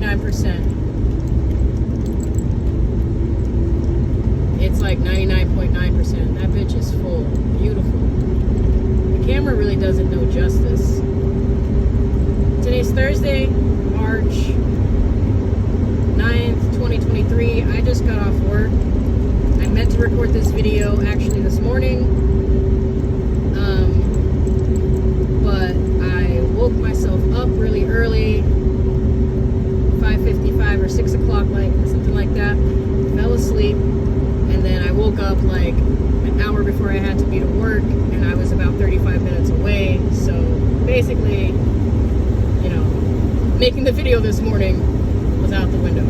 99%. It's like 99.9%. That bitch is full. Beautiful. The camera really doesn't know justice. Today's Thursday, March 9th, 2023. I just got off work. I meant to record this video actually this morning. But I woke myself up really early, 5:55 or 6 o'clock, like something like that. Fell asleep, and then I woke up like an hour before I had to be to work, and I was about 35 minutes away. So basically, you know, making the video this morning was out the window.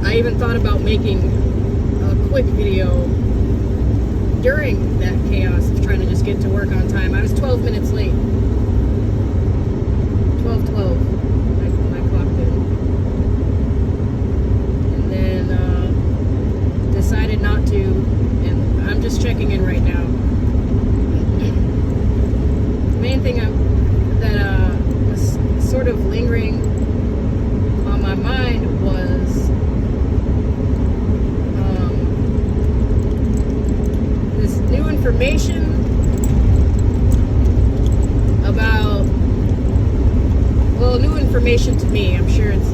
I even thought about making a quick video during that chaos of trying to just get to work on time. I was 12 minutes late. 12:12 when I clocked in. And then decided not to, and I'm just checking in right now. The main thing that was sort of lingering on my mind was this new information about, well, new information to me. I'm sure it's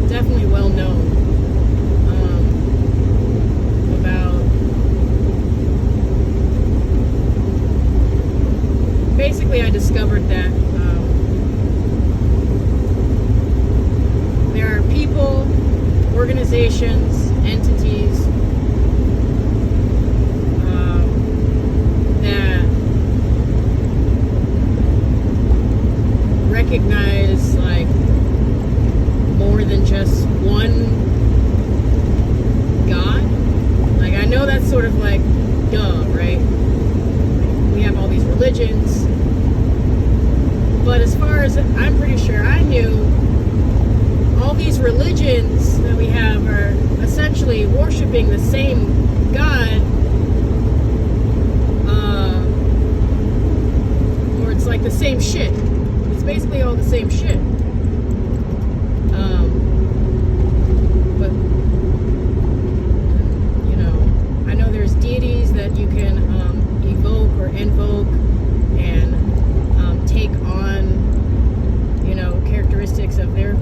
definitely well known, about basically I discovered that there are people, organizations, entities that recognize like more than just one God. Like, I know that's sort of like duh, right? We have all these religions, but as far as I'm pretty sure I knew, all these religions that we have are essentially worshiping the same God, or it's like the same shit. It's basically all the same shit. But you know, I know there's deities that you can evoke or invoke and take on, you know, characteristics of their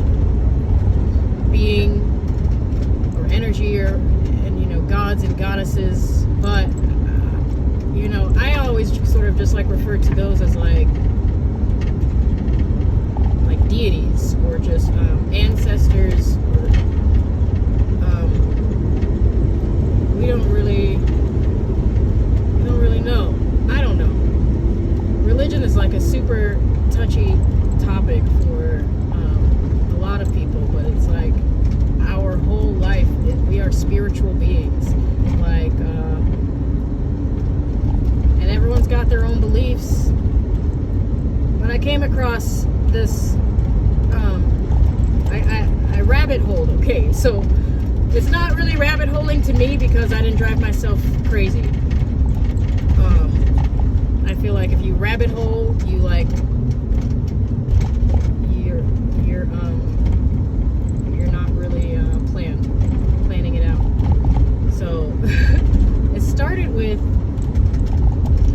being or energy, or, and you know, gods and goddesses. But you know, I always sort of just like refer to those as like deities, or just ancestors, or we don't really know. I don't know. Religion is like a super touchy topic for a lot of people, but it's like our whole life, we are spiritual beings, like and everyone's got their own beliefs. When I came across this, I rabbit holed. Okay, so it's not really rabbit holing to me because I didn't drive myself crazy. I feel like if you rabbit hole, you like you're not really planning it out. So it started with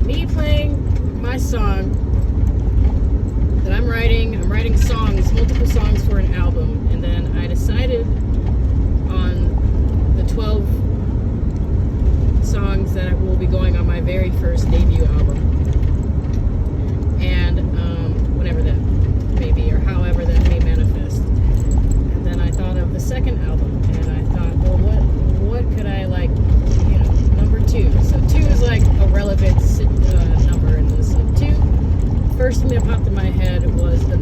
me playing my song that I'm writing. I'm writing songs, multiple songs for an album, and then I decided on the 12 songs that will be going on my very first debut album, and whenever that may be, or however that may manifest. And then I thought of the second album, and I thought, well, what could I, like, you know, number 2. So 2 is like a relevant number in this. So 2. First thing that popped in my head was the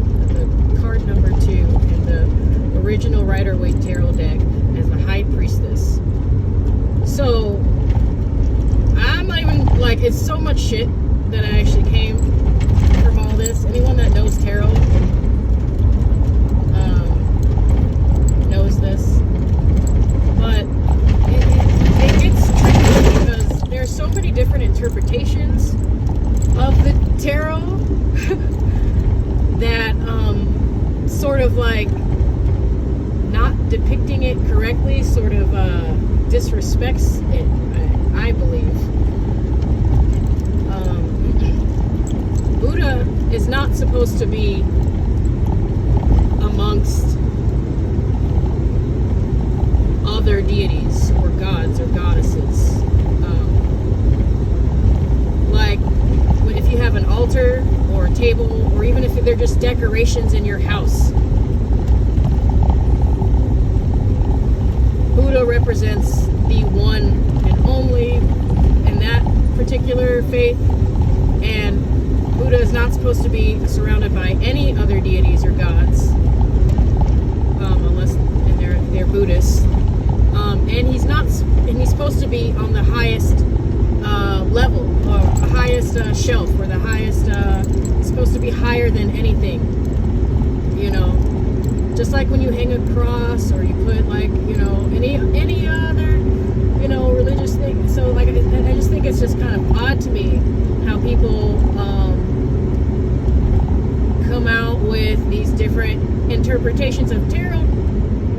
card number 2 in the original Rider-Waite Tarot deck as the High Priestess. So I'm not even like, it's so much shit that I actually came from all this. Anyone that knows tarot knows this, but it gets tricky because there are so many different interpretations of the tarot that basically sort of disrespects it, I believe. Buddha is not supposed to be amongst other deities or gods or goddesses. Like if you have an altar or a table, or even if they're just decorations in your house, Buddha represents the one and only in that particular faith, and Buddha is not supposed to be surrounded by any other deities or gods, unless they're Buddhists. And he's supposed to be on the highest level, or the highest shelf, or the highest. He's supposed to be higher than anything. You know, just like when you hang a cross, or you put like any other religious thing. So like I just think it's just kind of odd to me how people come out with these different interpretations of tarot,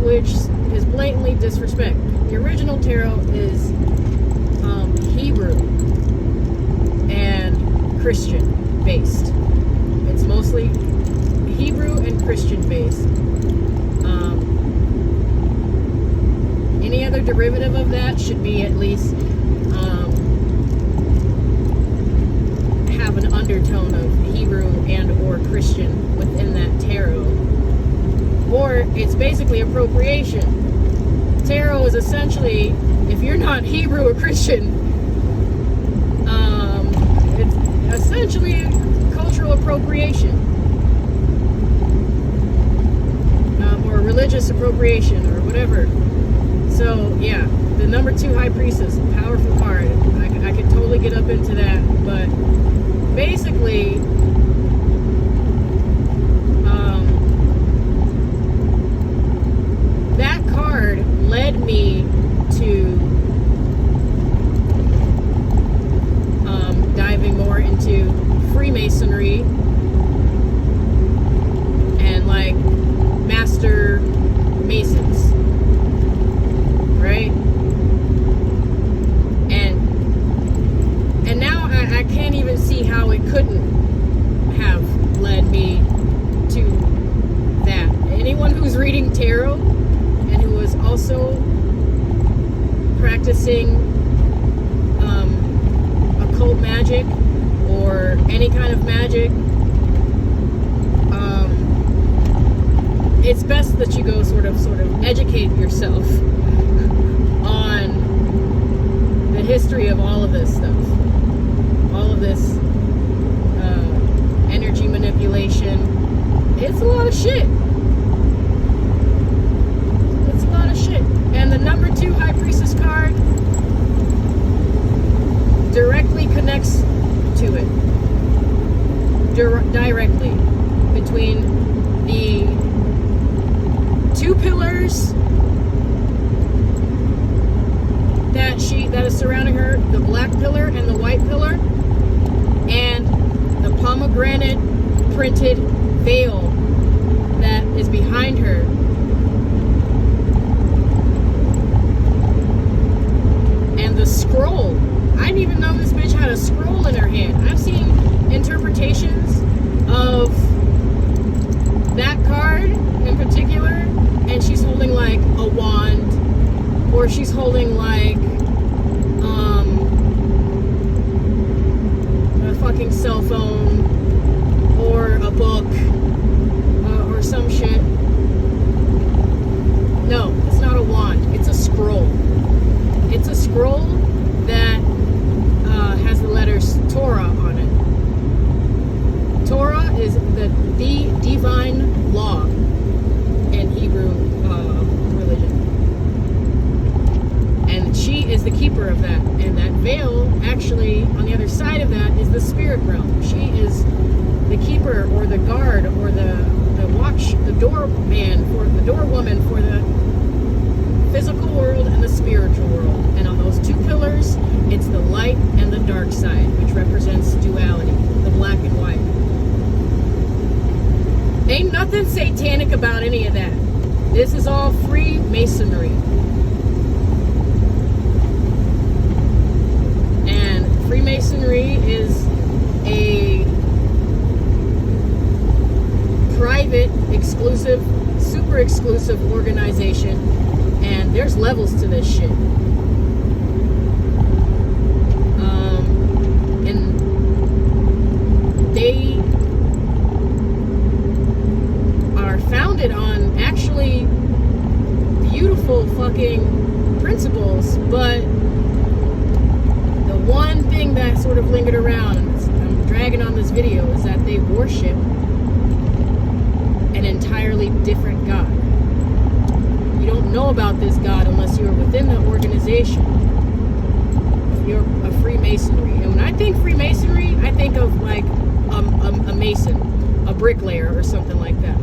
which is blatantly disrespect. The original tarot is Hebrew and Christian based. It's mostly Hebrew and Christian based. Any other derivative of that should be at least have an undertone of Hebrew and or Christian within that tarot. Or it's basically appropriation. Tarot is essentially, if you're not Hebrew or Christian, it's essentially cultural appropriation, or religious appropriation, or whatever. So yeah, the number 2 high priestess, powerful card. I could totally get up into that, but basically, that card led me to diving more into Freemasonry and like master masons, right? And now I can't even see how it couldn't have led me to that. Anyone who's reading tarot and who is also practicing occult magic or any kind of magic, it's best that you go sort of educate yourself on the history of all of this stuff, all of this energy manipulation. It's a lot of shit. It's a lot of shit. And the number 2 high priestess card directly connects to it. Directly between the 2 pillars that is surrounding her, the black pillar and the white pillar, and the pomegranate printed veil that is behind her. And the scroll. I didn't even know this bitch had a scroll in her hand. I've seen interpretations of that card in particular, and she's holding like a wand, or she's holding like a fucking cell phone, or a book, or some shit. No, it's not a wand. It's a scroll. It's a scroll that has the letters Torah on it. Torah is the divine law in Hebrew religion. And she is the keeper of that. And that veil, actually, on the other side of that, is the spirit realm. She is the keeper, or the guard, or the watch, the doorman, or the doorwoman for the physical world and the spiritual world. And on those 2 pillars, it's the light and the dark side, which represents duality, the black and white. Ain't nothing satanic about any of that. This is all Freemasonry. to this shit. And they are founded on actually beautiful fucking principles, but the one thing that sort of lingered around, and I'm dragging on this video, is that they worship an entirely different God. You don't know about this God unless you're within the organization. If you're a Freemasonry. And when I think Freemasonry, I think of like a mason, a bricklayer, or something like that.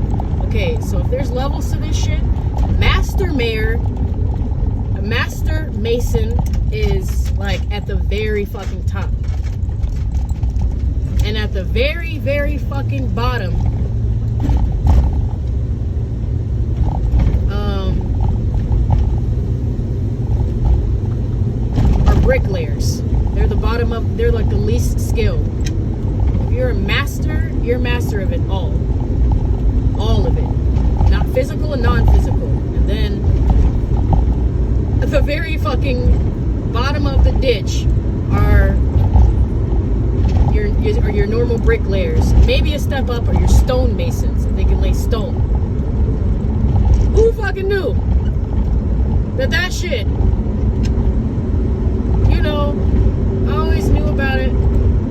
Okay, so if there's levels to this shit, Master Mason is like at the very fucking top. And at the very, very fucking bottom, are bricklayers. They're the bottom of, they're like the least skilled. If you're a master, you're a master of it all. All of it. Not physical and non-physical. And then at the very fucking bottom of the ditch are your normal bricklayers. Maybe a step up are your stone masons. They can lay stone. Who fucking knew that shit? You know, I always knew about it,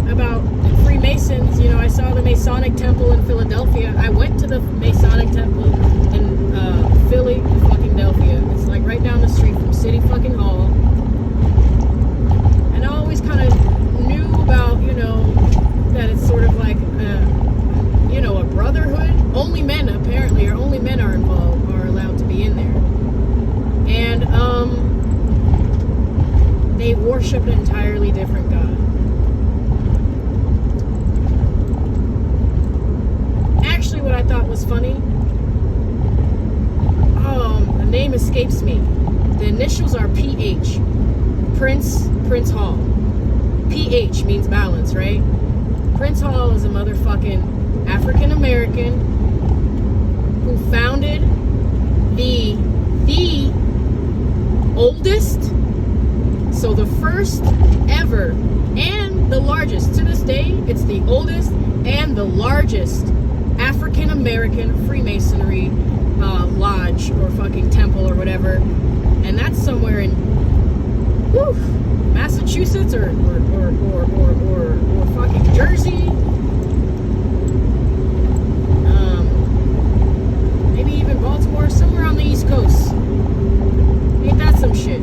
about Freemasons. You know, I saw the Masonic Temple in Philadelphia. I went to the Masonic Temple in Philly, fucking Delphia. It's like right down the street from City fucking Hall. And I always kind of knew about, you know, that it's sort of like, you know, a brotherhood. Only men, apparently, or only men are involved, are allowed to be in there. And, they worship an entirely different God. Actually, what I thought was funny, the name escapes me. The initials are PH. Prince Hall. PH means balance, right? Prince Hall is a motherfucking African American who founded the oldest, so the first ever and the largest, to this day, it's the oldest and the largest African American Freemasonry lodge or fucking temple or whatever. And that's somewhere in Massachusetts or fucking Jersey. Maybe even Baltimore, somewhere on the East Coast. Ain't that some shit?